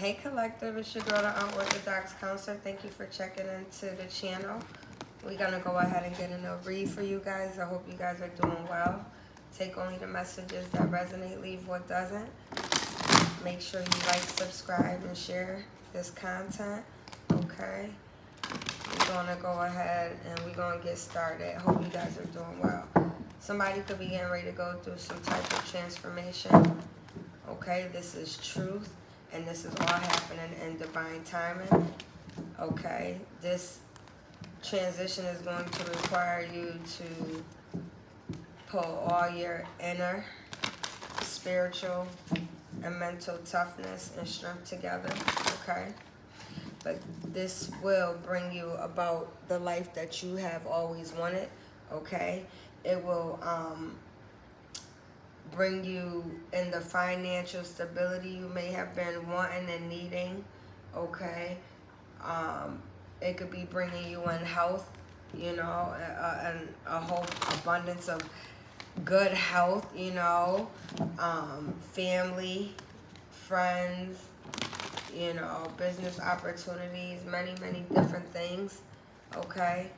Hey Collective, it's your girl, the Unorthodox Counselor. Thank you for checking into the channel. We're going to go ahead and get in a read for you guys. I hope you guys are doing well. Take only the messages that resonate, leave what doesn't. Make sure you like, subscribe, and share this content. Okay? We're going to go ahead and we're going to get started. Hope you guys are doing well. Somebody could be getting ready to go through some type of transformation. Okay? This is truth. And this is all happening in divine timing. Okay? This transition is going to require you to pull all your inner, spiritual, and mental toughness and strength together. Okay? But this will bring you about the life that you have always wanted. Okay? It will bring you in the financial stability you may have been wanting and needing. Okay? It could be bringing you in health, you know, and a whole abundance of good health, you know, family, friends, you know, business opportunities, many, many different things. Okay?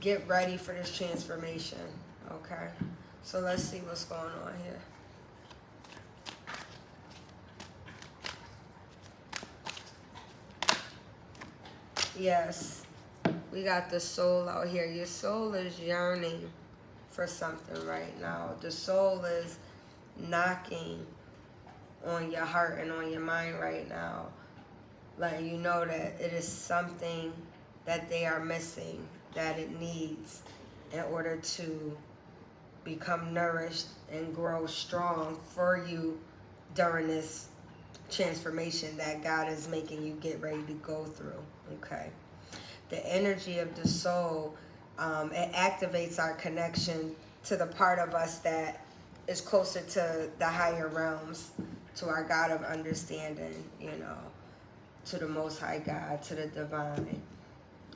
Get ready for this transformation. Okay, so let's see what's going on here. Yes, we got the soul out here. Your soul is yearning for something right now. The soul is knocking on your heart and on your mind right now, letting you know that it is something that they are missing, that it needs in order to become nourished and grow strong for you during this transformation that God is making you get ready to go through. Okay, the energy of the soul, it activates our connection to the part of us that is closer to the higher realms, to our God of understanding, you know, to the Most High God, to the divine.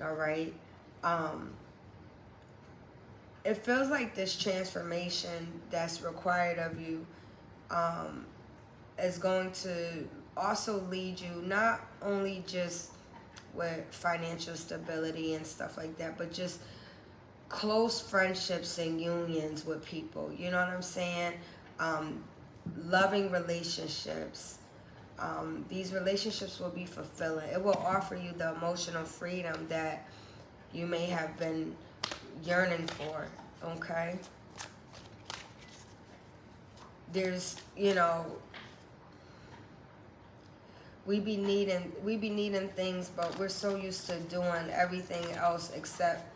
All right. It feels like this transformation that's required of you is going to also lead you not only just with financial stability and stuff like that, but just close friendships and unions with people. You know what I'm saying? Loving relationships. These relationships will be fulfilling. It will offer you the emotional freedom that you may have been yearning for. Okay, there's, you know, we be needing things, but we're so used to doing everything else except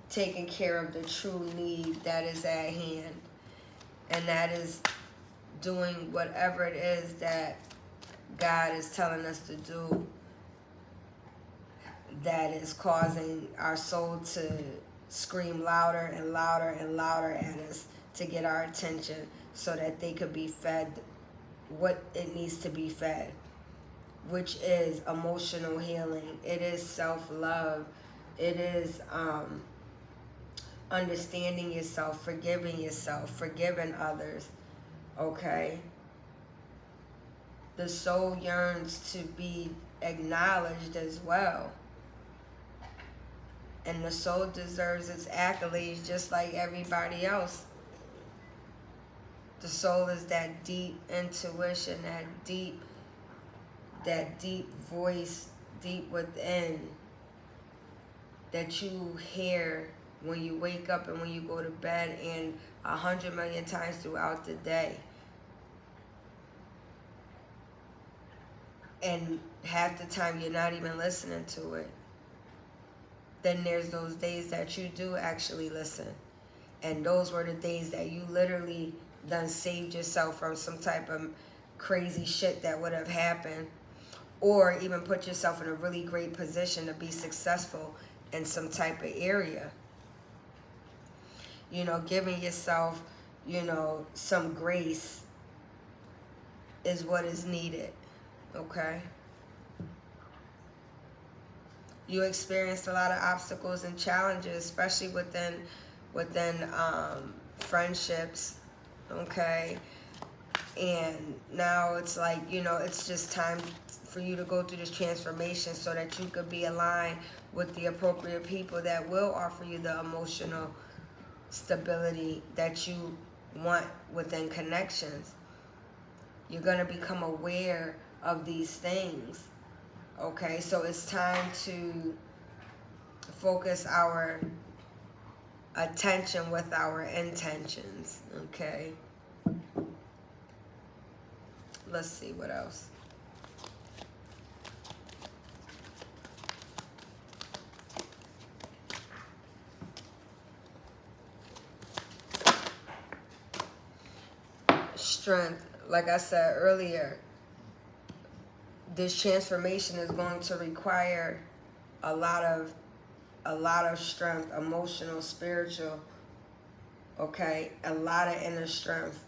taking care of the true need that is at hand, and that is doing whatever it is that God is telling us to do, that is causing our soul to scream louder and louder and louder at us to get our attention so that they could be fed what it needs to be fed, which is emotional healing. It is self-love. It is understanding yourself, forgiving others. Okay? The soul yearns to be acknowledged as well. And the soul deserves its accolades just like everybody else. The soul is that deep intuition, that deep voice, deep within, that you hear when you wake up and when you go to bed, and 100 million times throughout the day. And half the time you're not even listening to it. Then there's those days that you do actually listen. And those were the days that you literally done saved yourself from some type of crazy shit that would have happened. Or even put yourself in a really great position to be successful in some type of area. You know, giving yourself, you know, some grace is what is needed. Okay? You experienced a lot of obstacles and challenges, especially within friendships. Okay? And now it's like, you know, it's just time for you to go through this transformation so that you could be aligned with the appropriate people that will offer you the emotional stability that you want within connections. You're going to become aware of these things. Okay, so it's time to focus our attention with our intentions. Okay, let's see what else. Strength, like I said earlier, this transformation is going to require a lot of strength, emotional, spiritual, okay, a lot of inner strength.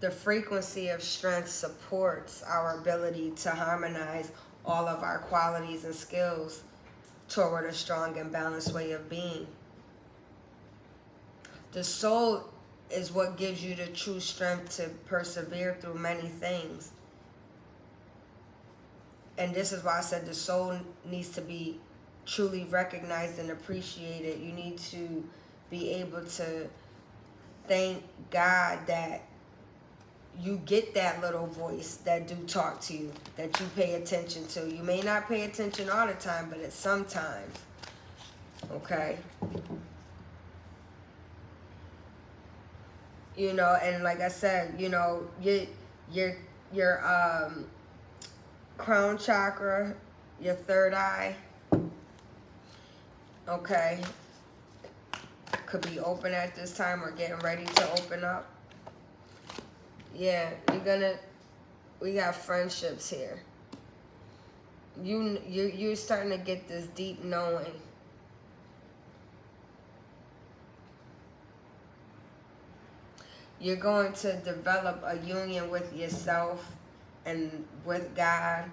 The frequency of strength supports our ability to harmonize all of our qualities and skills toward a strong and balanced way of being. The soul is what gives you the true strength to persevere through many things. And this is why I said the soul needs to be truly recognized and appreciated. You need to be able to thank God that you get that little voice that do talk to you, that you pay attention to. You may not pay attention all the time, but it's sometimes. Okay? You know, and like I said, you know, your crown chakra, your third eye, okay, could be open at this time or getting ready to open up. Yeah, we got friendships here. You're starting to get this deep knowing. You're going to develop a union with yourself and with God,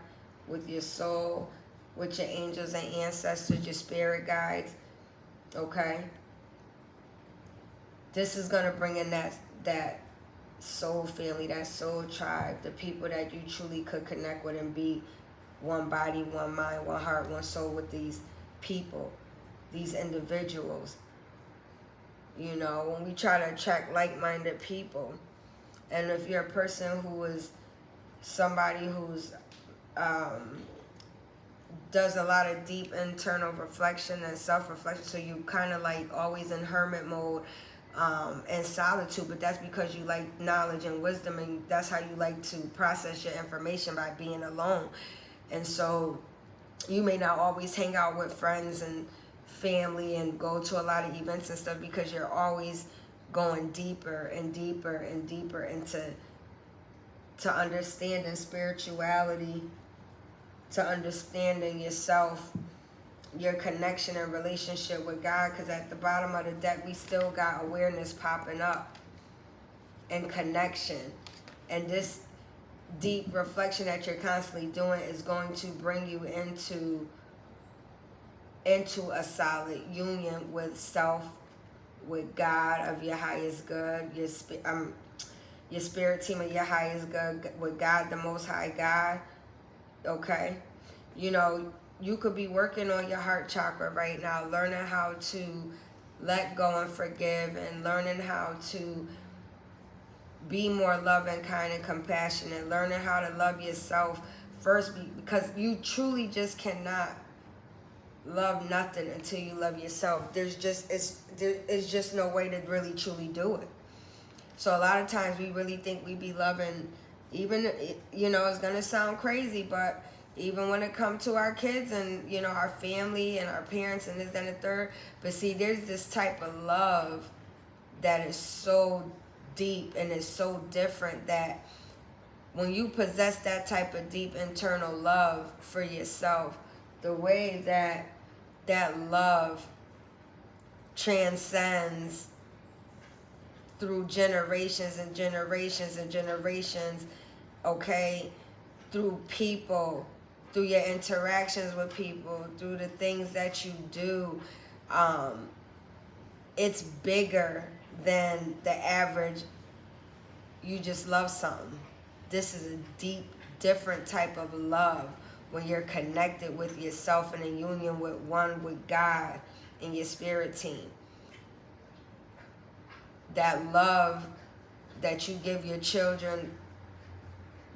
with your soul, with your angels and ancestors, your spirit guides. Okay? This is going to bring in that soul family, that soul tribe, the people that you truly could connect with and be one body, one mind, one heart, one soul with these people, these individuals. You know, when we try to attract like-minded people, and if you're a person who is somebody who's does a lot of deep internal reflection and self-reflection, so you kind of like always in hermit mode and solitude, but that's because you like knowledge and wisdom, and that's how you like to process your information, by being alone. And so you may not always hang out with friends and family and go to a lot of events and stuff, because you're always going deeper and deeper and deeper into understanding spirituality, to understanding yourself, your connection and relationship with God. Because at the bottom of the deck, we still got awareness popping up and connection. And this deep reflection that you're constantly doing is going to bring you into a solid union with self, with God of your highest good, your spirit team of your highest good, with God, the Most High God. Okay? You know, you could be working on your heart chakra right now, learning how to let go and forgive, and learning how to be more loving, kind, and compassionate, learning how to love yourself first, because you truly just cannot love nothing until you love yourself. It's just no way to really truly do it. So a lot of times we really think we be loving, even, you know, it's gonna sound crazy, but even when it comes to our kids and, you know, our family and our parents and this and the third. But see, there's this type of love that is so deep and is so different, that when you possess that type of deep internal love for yourself, the way that love transcends through generations and generations and generations, okay, through people, through your interactions with people, through the things that you do, it's bigger than the average you just love something. This is a deep, different type of love when you're connected with yourself in a union with one with God and your spirit team. That love that you give your children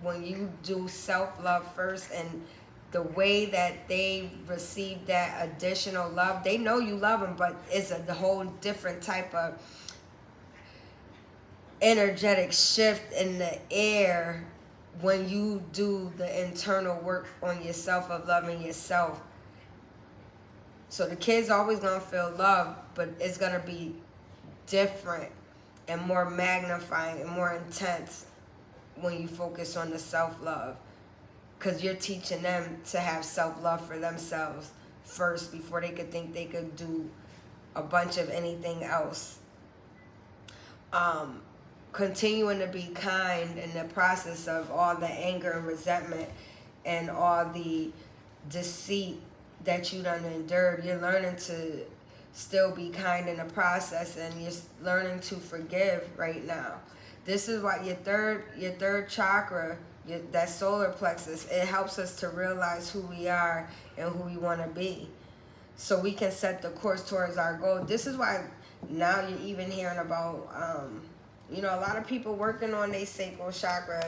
when you do self-love first, and the way that they receive that additional love, they know you love them, but it's a whole different type of energetic shift in the air when you do the internal work on yourself of loving yourself. So the kid's always going to feel love, but it's going to be different and more magnifying and more intense when you focus on the self-love, because you're teaching them to have self-love for themselves first before they could think they could do a bunch of anything else. Continuing to be kind in the process of all the anger and resentment and all the deceit that you done endured. You're learning to still be kind in the process, and you're learning to forgive right now. This is why your third chakra, that solar plexus, it helps us to realize who we are and who we want to be, so we can set the course towards our goal. This is why now you're even hearing about, a lot of people working on their sacral chakra,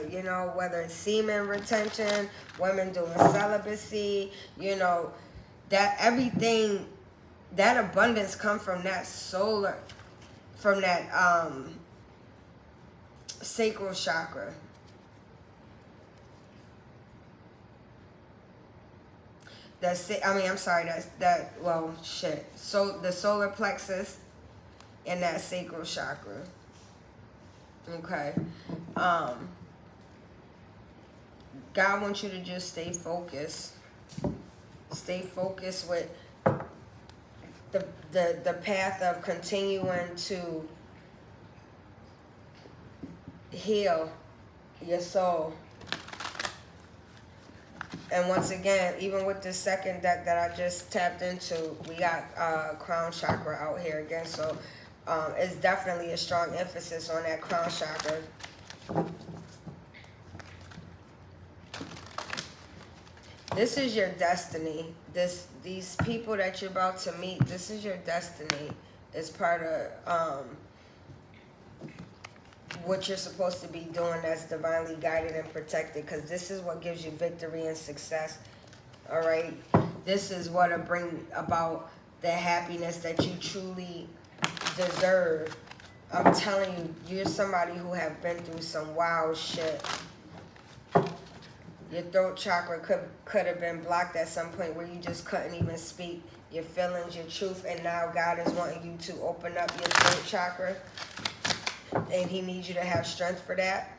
whether it's semen retention, women doing celibacy, that everything, that abundance come from that solar, from that sacral chakra. So the solar plexus and that sacral chakra. Okay. God wants you to just stay focused. Stay focused with the path of continuing to heal your soul. And once again, even with the second deck that I just tapped into, we got crown chakra out here again. So it's definitely a strong emphasis on that crown chakra. This is your destiny. These people that you're about to meet, this is your destiny. It's part of what you're supposed to be doing that's divinely guided and protected, because this is what gives you victory and success. All right? This is what will bring about the happiness that you truly deserve. I'm telling you, you're somebody who have been through some wild shit. Your throat chakra could have been blocked at some point where you just couldn't even speak your feelings, your truth, and now God is wanting you to open up your throat chakra, and he needs you to have strength for that.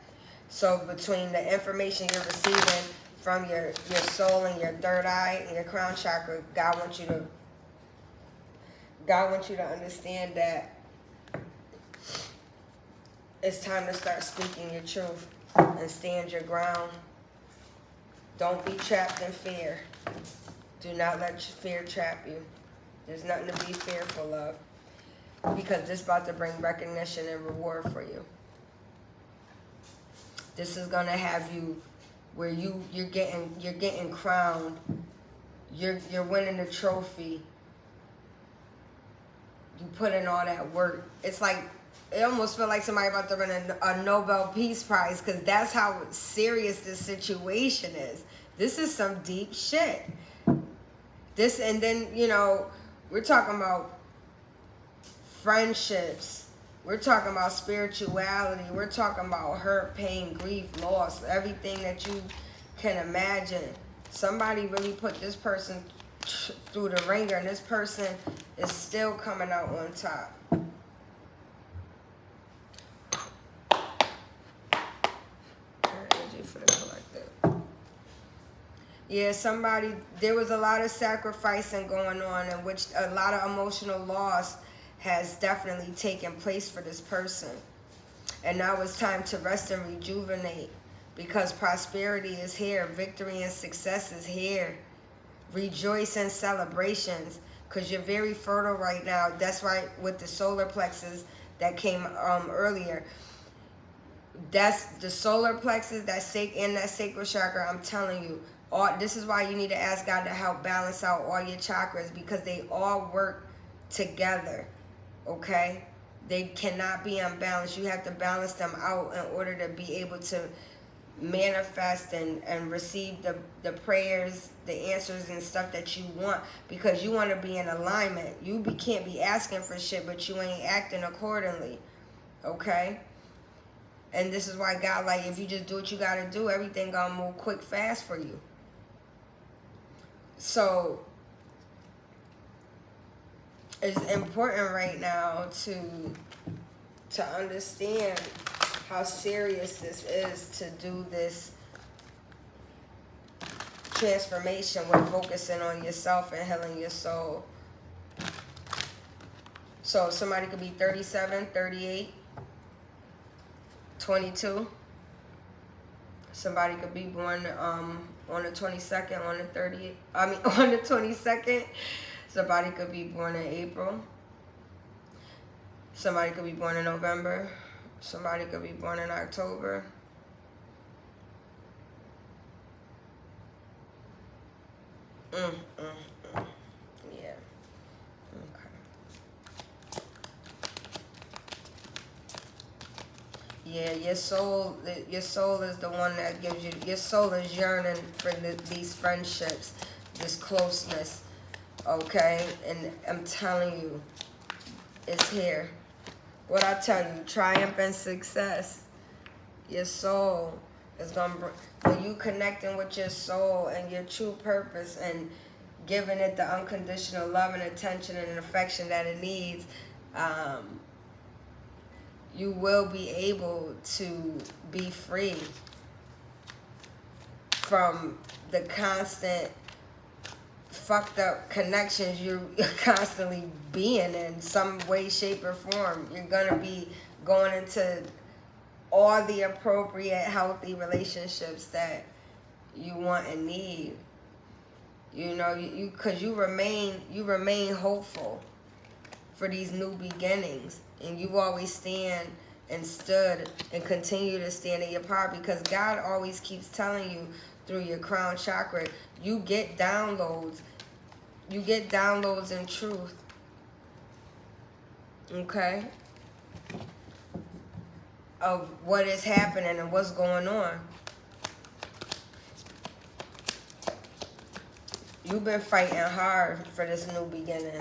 So between the information you're receiving from your soul and your third eye and your crown chakra, God wants you to understand that it's time to start speaking your truth and stand your ground. Don't be trapped in fear. Do not let fear trap you. There's nothing to be fearful of, because this is about to bring recognition and reward for you. This is gonna have you where you're getting crowned. You're winning the trophy. You put in all that work. It's like, it almost feels like somebody about to win a Nobel Peace Prize, because that's how serious this situation is. This is some deep shit. And then, we're talking about friendships. We're talking about spirituality. We're talking about hurt, pain, grief, loss, everything that you can imagine. Somebody really put this person through the ringer, and this person is still coming out on top. Energy for the collective. Yeah, there was a lot of sacrificing going on, in which a lot of emotional loss has definitely taken place for this person. And now it's time to rest and rejuvenate, because prosperity is here. Victory and success is here. Rejoice in celebrations, because you're very fertile right now. That's why with the solar plexus that came earlier, That's the solar plexus, that sacral chakra. I'm telling you, this is why you need to ask God to help balance out all your chakras, because they all work together. Okay, they cannot be unbalanced. You have to balance them out in order to be able to manifest and receive the prayers, the answers and stuff that you want, because you want to be in alignment. You can't be asking for shit but you ain't acting accordingly. Okay, and this is why God, like, if you just do what you got to do, everything gonna move quick fast for you. So it's important right now to understand how serious this is, to do this transformation with focusing on yourself and healing your soul. So somebody could be 37, 38, 22. Somebody could be born on the 22nd, on the 22nd. Somebody could be born in April. Somebody could be born in November. Somebody could be born in October. Yeah. Okay. Yeah, your soul is the one that gives you, your soul is yearning for these friendships, this closeness. Okay? And I'm telling you, it's here. What I tell you, triumph and success. Your soul is going to, when you connecting with your soul and your true purpose and giving it the unconditional love and attention and affection that it needs, you will be able to be free from the constant fucked up connections you're constantly being in some way, shape, or form. You're gonna be going into all the appropriate, healthy relationships that you want and need. You know, because you remain hopeful for these new beginnings, and you always stand and stood and continue to stand in your power, because God always keeps telling you through your crown chakra, you get downloads. You get downloads in truth. Okay? Of what is happening and what's going on. You've been fighting hard for this new beginning.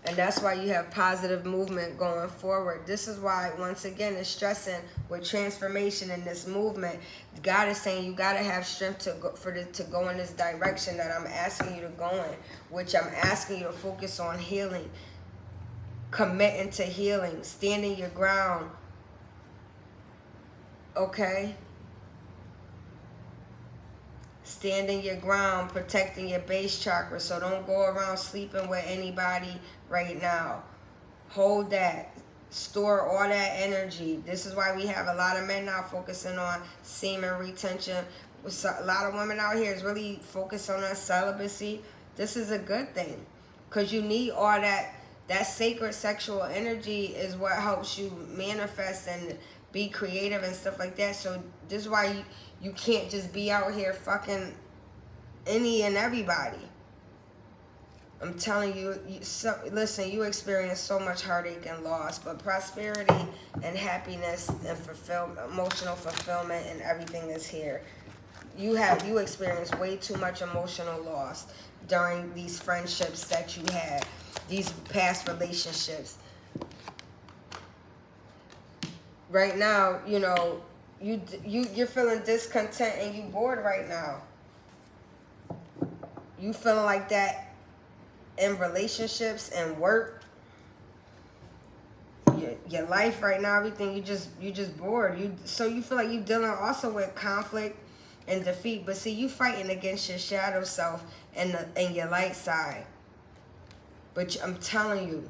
And that's why you have positive movement going forward. This is why, once again, it's stressing with transformation in this movement. God is saying you got to have strength to go in this direction that I'm asking you to go in, which I'm asking you to focus on healing, committing to healing, standing your ground. Okay? Standing your ground, protecting your base chakra. So don't go around sleeping with anybody right now. Hold that. Store all that energy. This is why we have a lot of men now focusing on semen retention. A lot of women out here is really focused on their celibacy. This is a good thing, because you need all that. That sacred sexual energy is what helps you manifest and be creative and stuff like that. So this is why you can't just be out here fucking any and everybody. I'm telling you, listen, you experience so much heartache and loss, but prosperity and happiness and emotional fulfillment and everything is here. You experience way too much emotional loss during these friendships that you had, these past relationships. Right now, you know, you're feeling discontent and you bored right now. You feeling like that in relationships and work, your life right now, everything, you just bored. So you feel like you're dealing also with conflict and defeat, but see, you fighting against your shadow self and your light side. But I'm telling you,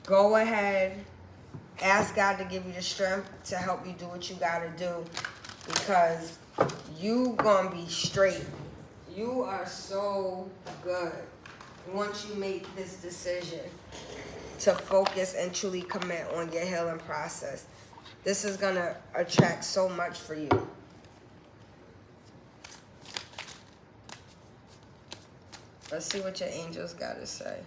go ahead, ask God to give you the strength to help you do what you gotta do, because you gonna be straight. You are so good. once you make this decision to focus and truly commit on your healing process. This is going to attract so much for you. Let's see what your angels got to say.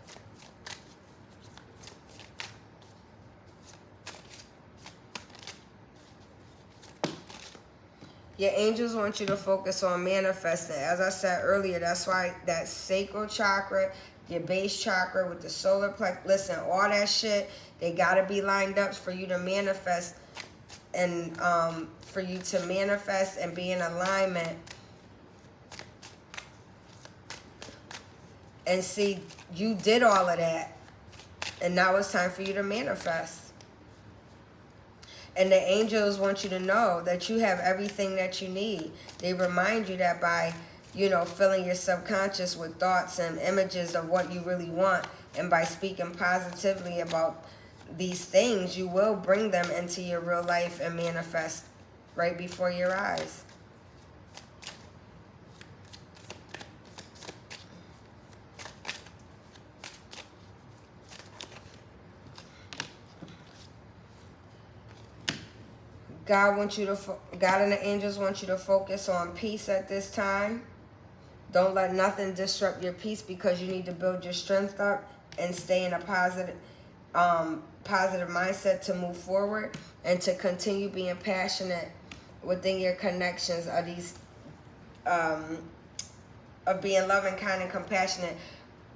Your angels want you to focus on manifesting. As I said earlier, that's why that sacral chakra, your base chakra with the solar plexus, listen, all that shit, they got to be lined up for you to manifest and be in alignment. And see, you did all of that. And now it's time for you to manifest. And the angels want you to know that you have everything that you need. They remind you that by, filling your subconscious with thoughts and images of what you really want, and by speaking positively about these things, you will bring them into your real life and manifest right before your eyes. God and the angels want you to focus on peace at this time. Don't let nothing disrupt your peace, because you need to build your strength up and stay in a positive mindset to move forward and to continue being passionate within your connections of these of being loving, kind, and compassionate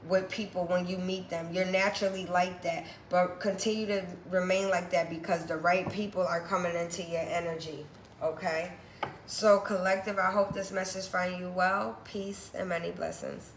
with people when you meet them. You're naturally like that, but continue to remain like that, because the right people are coming into your energy. Okay? So collective, I hope this message finds you well. Peace and many blessings.